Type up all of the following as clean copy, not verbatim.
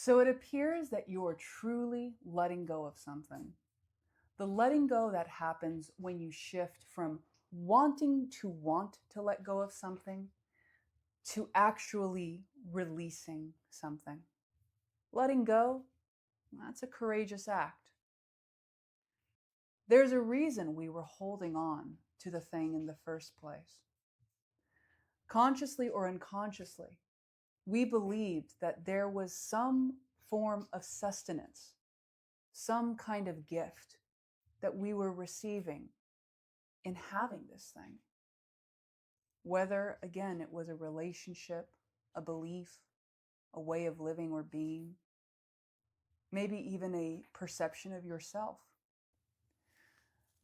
So it appears that you're truly letting go of something. The letting go that happens when you shift from wanting to want to let go of something to actually releasing something. Letting go, that's a courageous act. There's a reason we were holding on to the thing in the first place. Consciously or unconsciously, we believed that there was some form of sustenance, some kind of gift that we were receiving in having this thing. Whether, again, it was a relationship, a belief, a way of living or being, maybe even a perception of yourself.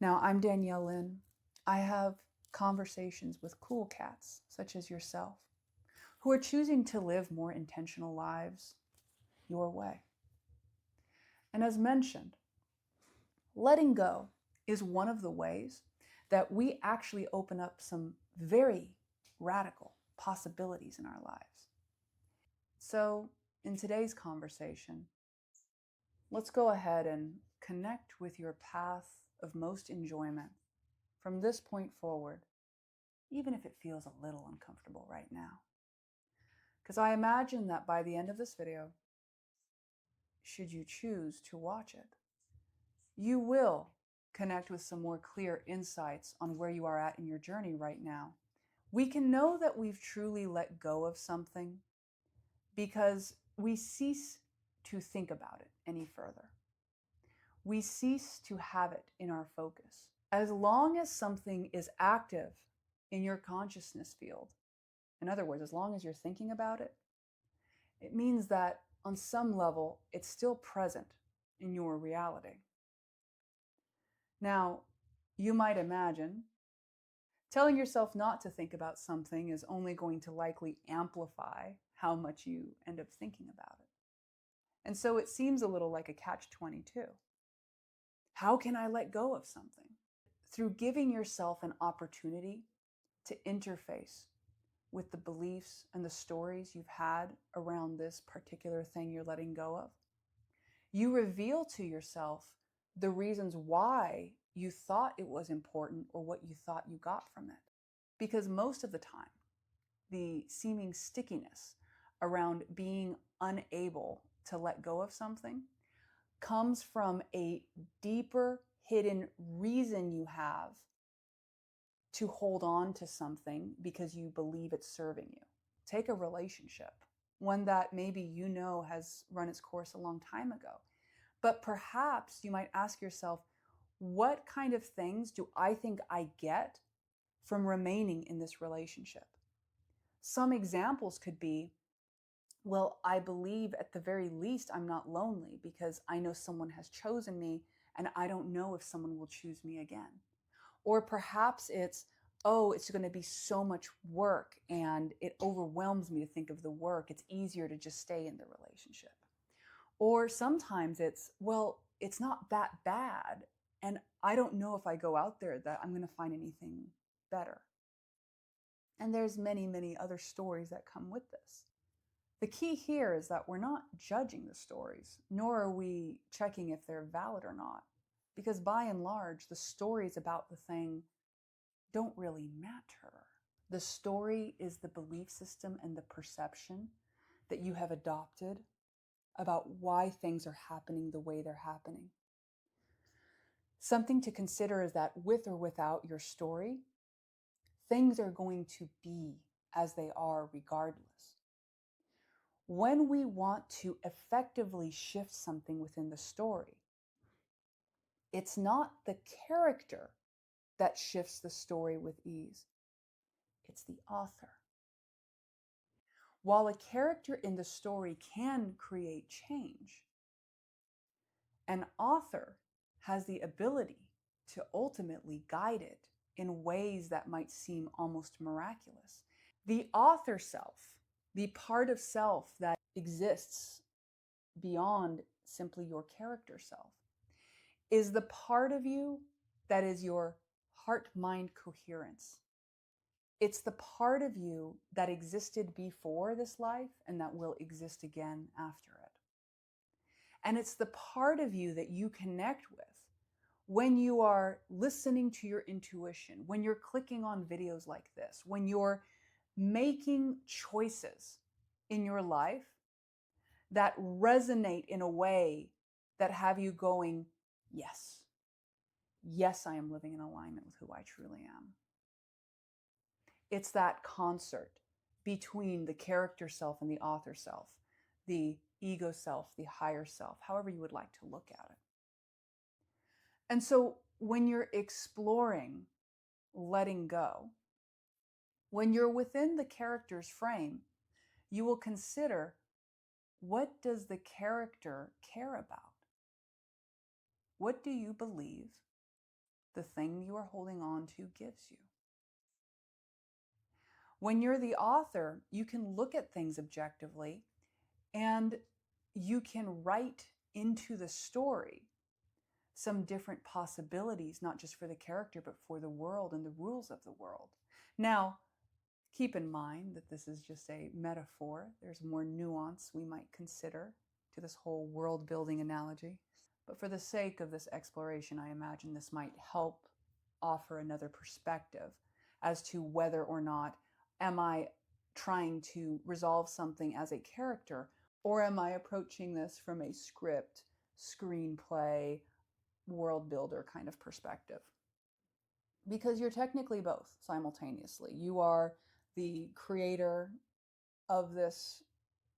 Now, I'm Danielle Lynn. I have conversations with cool cats, such as yourself, who are choosing to live more intentional lives your way. And as mentioned, letting go is one of the ways that we actually open up some very radical possibilities in our lives. So, in today's conversation, let's go ahead and connect with your path of most enjoyment from this point forward, even if it feels a little uncomfortable right now. Because I imagine that by the end of this video, should you choose to watch it, you will connect with some more clear insights on where you are at in your journey right now. We can know that we've truly let go of something because we cease to think about it any further. We cease to have it in our focus. As long as something is active in your consciousness field, in other words, as long as you're thinking about it, it means that on some level, it's still present in your reality. Now, you might imagine telling yourself not to think about something is only going to likely amplify how much you end up thinking about it. And so it seems a little like a catch-22. How can I let go of something? Through giving yourself an opportunity to interface with the beliefs and the stories you've had around this particular thing you're letting go of. You reveal to yourself the reasons why you thought it was important or what you thought you got from it. Because most of the time, the seeming stickiness around being unable to let go of something comes from a deeper hidden reason you have to hold on to something because you believe it's serving you. Take a relationship, one that maybe you know has run its course a long time ago. But perhaps you might ask yourself, what kind of things do I think I get from remaining in this relationship? Some examples could be, well, I believe at the very least I'm not lonely because I know someone has chosen me and I don't know if someone will choose me again. Or perhaps it's, oh, it's going to be so much work and it overwhelms me to think of the work. It's easier to just stay in the relationship. Or sometimes it's, well, it's not that bad and I don't know if I go out there that I'm going to find anything better. And there's many, many other stories that come with this. The key here is that we're not judging the stories, nor are we checking if they're valid or not. Because by and large, the stories about the thing don't really matter. The story is the belief system and the perception that you have adopted about why things are happening the way they're happening. Something to consider is that with or without your story, things are going to be as they are regardless. When we want to effectively shift something within the story, it's not the character that shifts the story with ease. It's the author. While a character in the story can create change, an author has the ability to ultimately guide it in ways that might seem almost miraculous. The author self, the part of self that exists beyond simply your character self, is the part of you that is your heart-mind coherence. It's the part of you that existed before this life and that will exist again after it. And it's the part of you that you connect with when you are listening to your intuition, when you're clicking on videos like this, when you're making choices in your life that resonate in a way that have you going, yes, yes, I am living in alignment with who I truly am. It's that concert between the character self and the author self, the ego self, the higher self, however you would like to look at it. And so when you're exploring letting go, when you're within the character's frame, you will consider, what does the character care about? What do you believe the thing you are holding on to gives you? When you're the author, you can look at things objectively and you can write into the story some different possibilities, not just for the character, but for the world and the rules of the world. Now, keep in mind that this is just a metaphor. There's more nuance we might consider to this whole world building analogy. But for the sake of this exploration, I imagine this might help offer another perspective as to whether or not am I trying to resolve something as a character, or am I approaching this from a script, screenplay, world builder kind of perspective? Because you're technically both simultaneously. You are the creator of this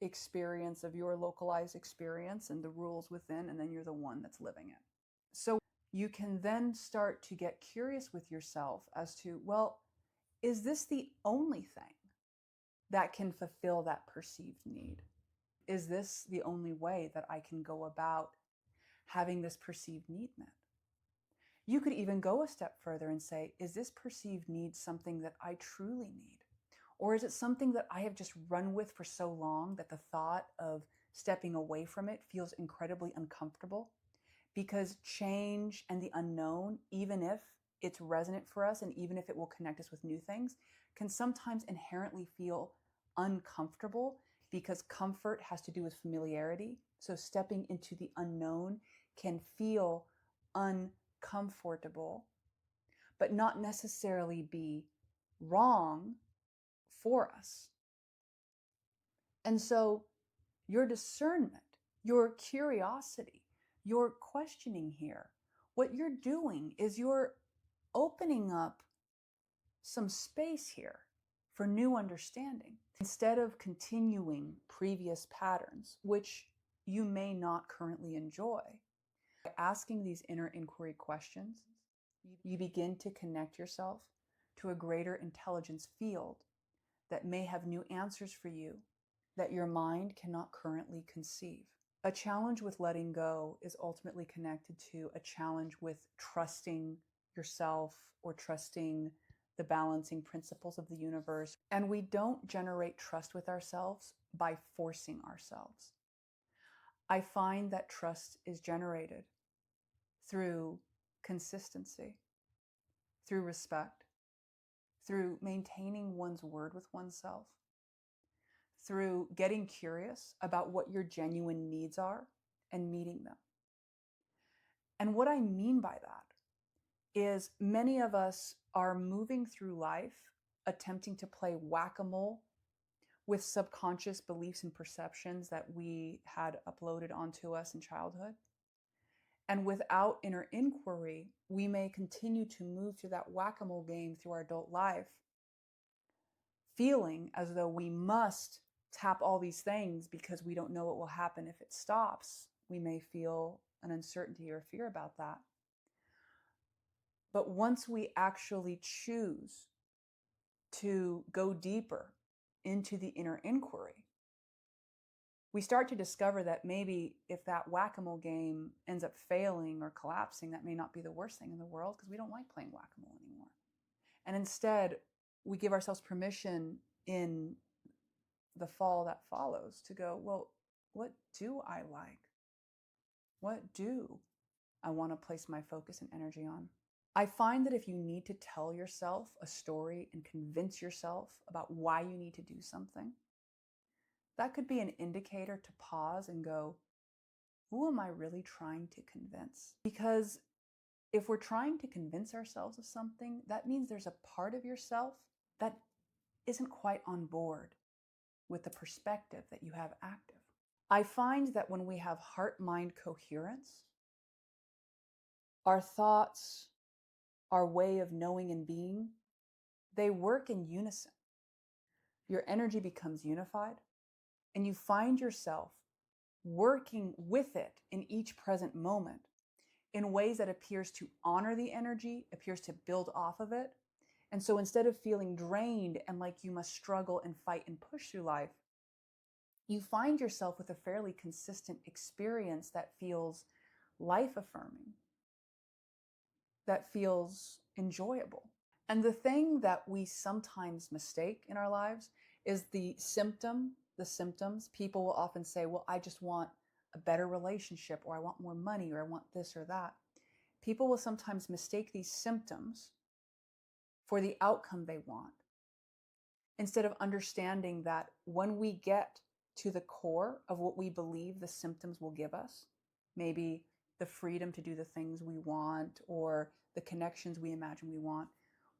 experience, of your localized experience and the rules within, and then you're the one that's living it. So you can then start to get curious with yourself as to, well, is this the only thing that can fulfill that perceived need? Is this the only way that I can go about having this perceived need met? You could even go a step further and say, is this perceived need something that I truly need? Or is it something that I have just run with for so long that the thought of stepping away from it feels incredibly uncomfortable? Because change and the unknown, even if it's resonant for us and even if it will connect us with new things, can sometimes inherently feel uncomfortable because comfort has to do with familiarity. So stepping into the unknown can feel uncomfortable, but not necessarily be wrong for us. And so your discernment, your curiosity, your questioning here, what you're doing is you're opening up some space here for new understanding. Instead of continuing previous patterns, which you may not currently enjoy, by asking these inner inquiry questions, you begin to connect yourself to a greater intelligence field that may have new answers for you that your mind cannot currently conceive. A challenge with letting go is ultimately connected to a challenge with trusting yourself or trusting the balancing principles of the universe. And we don't generate trust with ourselves by forcing ourselves. I find that trust is generated through consistency, through respect, through maintaining one's word with oneself, through getting curious about what your genuine needs are and meeting them. And what I mean by that is many of us are moving through life attempting to play whack-a-mole with subconscious beliefs and perceptions that we had uploaded onto us in childhood. And without inner inquiry, we may continue to move through that whack-a-mole game through our adult life, feeling as though we must tap all these things because we don't know what will happen if it stops. We may feel an uncertainty or fear about that. But once we actually choose to go deeper into the inner inquiry, we start to discover that maybe if that whack-a-mole game ends up failing or collapsing, that may not be the worst thing in the world because we don't like playing whack-a-mole anymore. And instead, we give ourselves permission in the fall that follows to go, well, what do I like? What do I want to place my focus and energy on? I find that if you need to tell yourself a story and convince yourself about why you need to do something, that could be an indicator to pause and go, who am I really trying to convince? Because if we're trying to convince ourselves of something, that means there's a part of yourself that isn't quite on board with the perspective that you have active. I find that when we have heart-mind coherence, our thoughts, our way of knowing and being, they work in unison. Your energy becomes unified, and you find yourself working with it in each present moment in ways that appears to honor the energy, appears to build off of it. And so instead of feeling drained and like you must struggle and fight and push through life, you find yourself with a fairly consistent experience that feels life affirming, that feels enjoyable. And the thing that we sometimes mistake in our lives is the symptoms. People will often say, well, I just want a better relationship, or I want more money, or I want this or that. People will sometimes mistake these symptoms for the outcome they want, instead of understanding that when we get to the core of what we believe the symptoms will give us, maybe the freedom to do the things we want or the connections we imagine we want,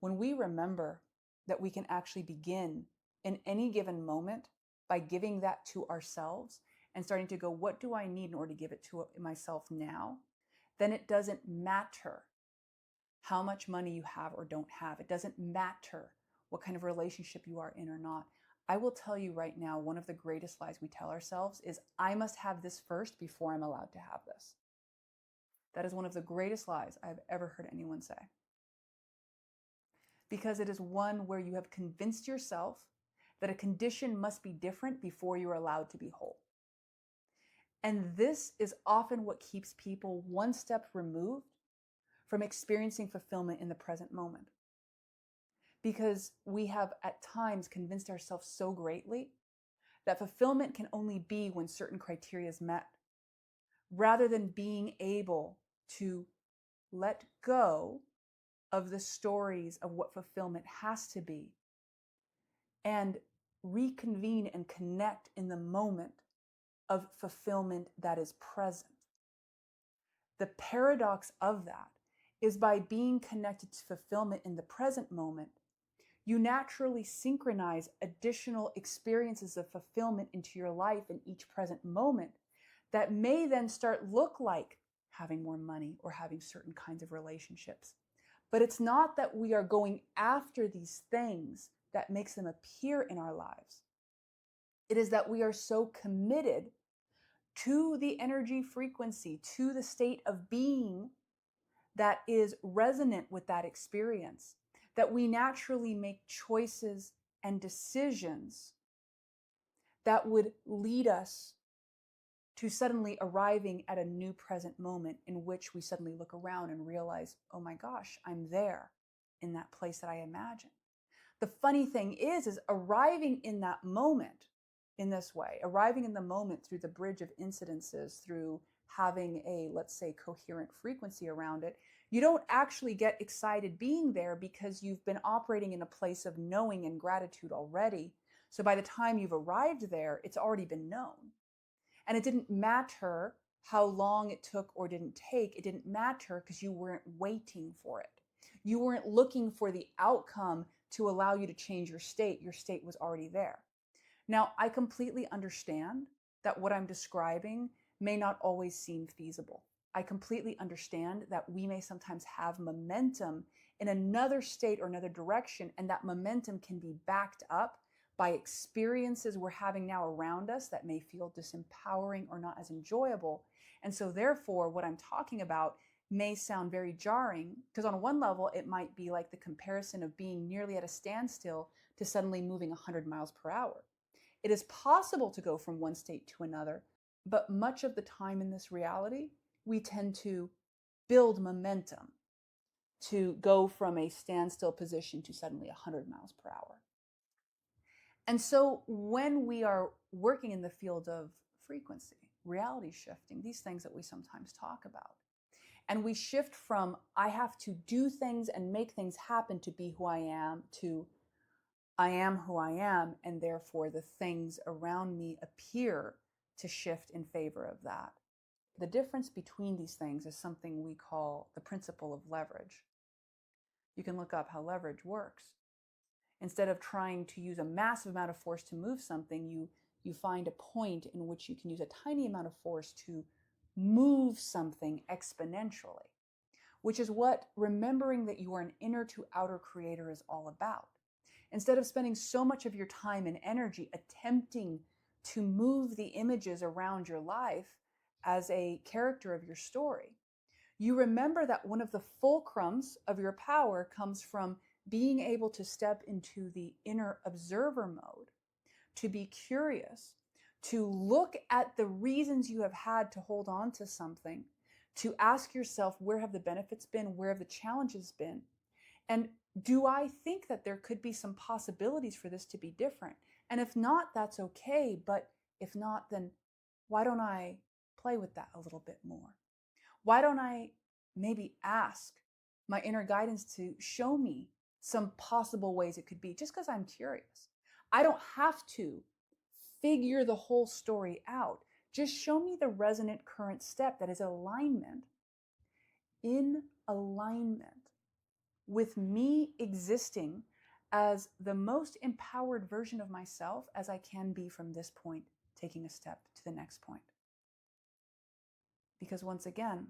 when we remember that we can actually begin in any given moment by giving that to ourselves and starting to go, what do I need in order to give it to myself now? Then it doesn't matter how much money you have or don't have. It doesn't matter what kind of relationship you are in or not. I will tell you right now, one of the greatest lies we tell ourselves is, I must have this first before I'm allowed to have this. That is one of the greatest lies I've ever heard anyone say. Because it is one where you have convinced yourself that a condition must be different before you're allowed to be whole. And this is often what keeps people one step removed from experiencing fulfillment in the present moment. Because we have at times convinced ourselves so greatly that fulfillment can only be when certain criteria is met, rather than being able to let go of the stories of what fulfillment has to be and reconvene and connect in the moment of fulfillment that is present. The paradox of that is, by being connected to fulfillment in the present moment, you naturally synchronize additional experiences of fulfillment into your life in each present moment that may then start look like having more money or having certain kinds of relationships. But it's not that we are going after these things that makes them appear in our lives. It is that we are so committed to the energy frequency, to the state of being that is resonant with that experience, that we naturally make choices and decisions that would lead us to suddenly arriving at a new present moment in which we suddenly look around and realize, oh my gosh, I'm there in that place that I imagined. The funny thing is arriving in that moment in this way, arriving in the moment through the bridge of incidences, through having a, let's say, coherent frequency around it, you don't actually get excited being there because you've been operating in a place of knowing and gratitude already. So by the time you've arrived there, it's already been known. And it didn't matter how long it took or didn't take. It didn't matter because you weren't waiting for it. You weren't looking for the outcome to allow you to change your state. Your state was already there. Now, I completely understand that what I'm describing may not always seem feasible. I completely understand that we may sometimes have momentum in another state or another direction, and that momentum can be backed up by experiences we're having now around us that may feel disempowering or not as enjoyable. And so therefore, what I'm talking about may sound very jarring, because on one level, it might be like the comparison of being nearly at a standstill to suddenly moving 100 miles per hour. It is possible to go from one state to another, but much of the time in this reality, we tend to build momentum to go from a standstill position to suddenly 100 miles per hour. And so when we are working in the field of frequency, reality shifting, these things that we sometimes talk about, and we shift from I have to do things and make things happen to be who I am, to I am who I am, and therefore the things around me appear to shift in favor of that. The difference between these things is something we call the principle of leverage. You can look up how leverage works. Instead of trying to use a massive amount of force to move something, you find a point in which you can use a tiny amount of force to move something exponentially, which is what remembering that you are an inner to outer creator is all about. Instead of spending so much of your time and energy attempting to move the images around your life as a character of your story, you remember that one of the fulcrums of your power comes from being able to step into the inner observer mode, to be curious, to look at the reasons you have had to hold on to something, to ask yourself, where have the benefits been? Where have the challenges been? And do I think that there could be some possibilities for this to be different? And if not, that's okay. But if not, then why don't I play with that a little bit more? Why don't I maybe ask my inner guidance to show me some possible ways it could be, just because I'm curious? I don't have to figure the whole story out. Just show me the resonant current step that is in alignment with me existing as the most empowered version of myself as I can be from this point, taking a step to the next point. Because once again,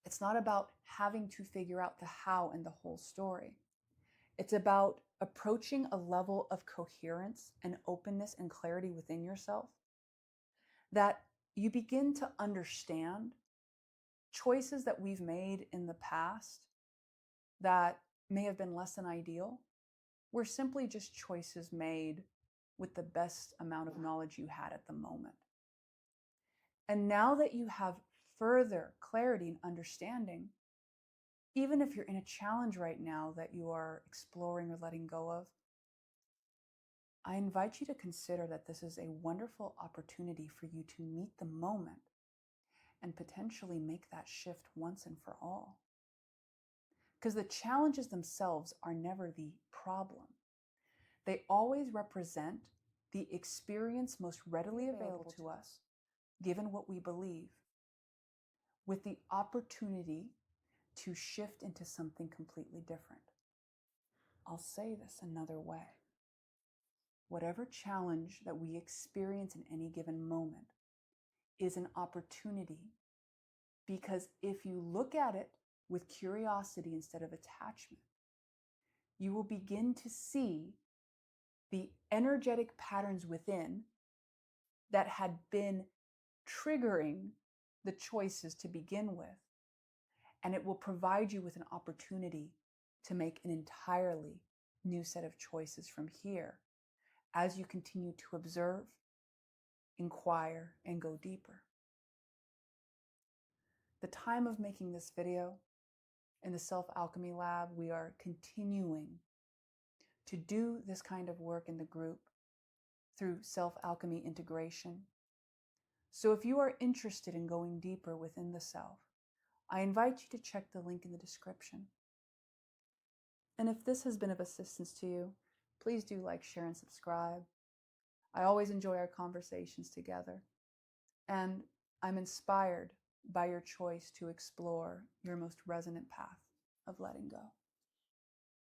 it's not about having to figure out the how and the whole story. It's about approaching a level of coherence and openness and clarity within yourself that you begin to understand choices that we've made in the past that may have been less than ideal were simply just choices made with the best amount of knowledge you had at the moment. And now that you have further clarity and understanding, even if you're in a challenge right now that you are exploring or letting go of, I invite you to consider that this is a wonderful opportunity for you to meet the moment and potentially make that shift once and for all. Because the challenges themselves are never the problem. They always represent the experience most readily available to us, given what we believe, with the opportunity to shift into something completely different. I'll say this another way. Whatever challenge that we experience in any given moment is an opportunity, because if you look at it with curiosity instead of attachment, you will begin to see the energetic patterns within that had been triggering the choices to begin with. And it will provide you with an opportunity to make an entirely new set of choices from here as you continue to observe, inquire, and go deeper. The time of making this video in the Self Alchemy Lab, we are continuing to do this kind of work in the group through self alchemy integration. So if you are interested in going deeper within the self, I invite you to check the link in the description. And if this has been of assistance to you, please do like, share, and subscribe. I always enjoy our conversations together, and I'm inspired by your choice to explore your most resonant path of letting go.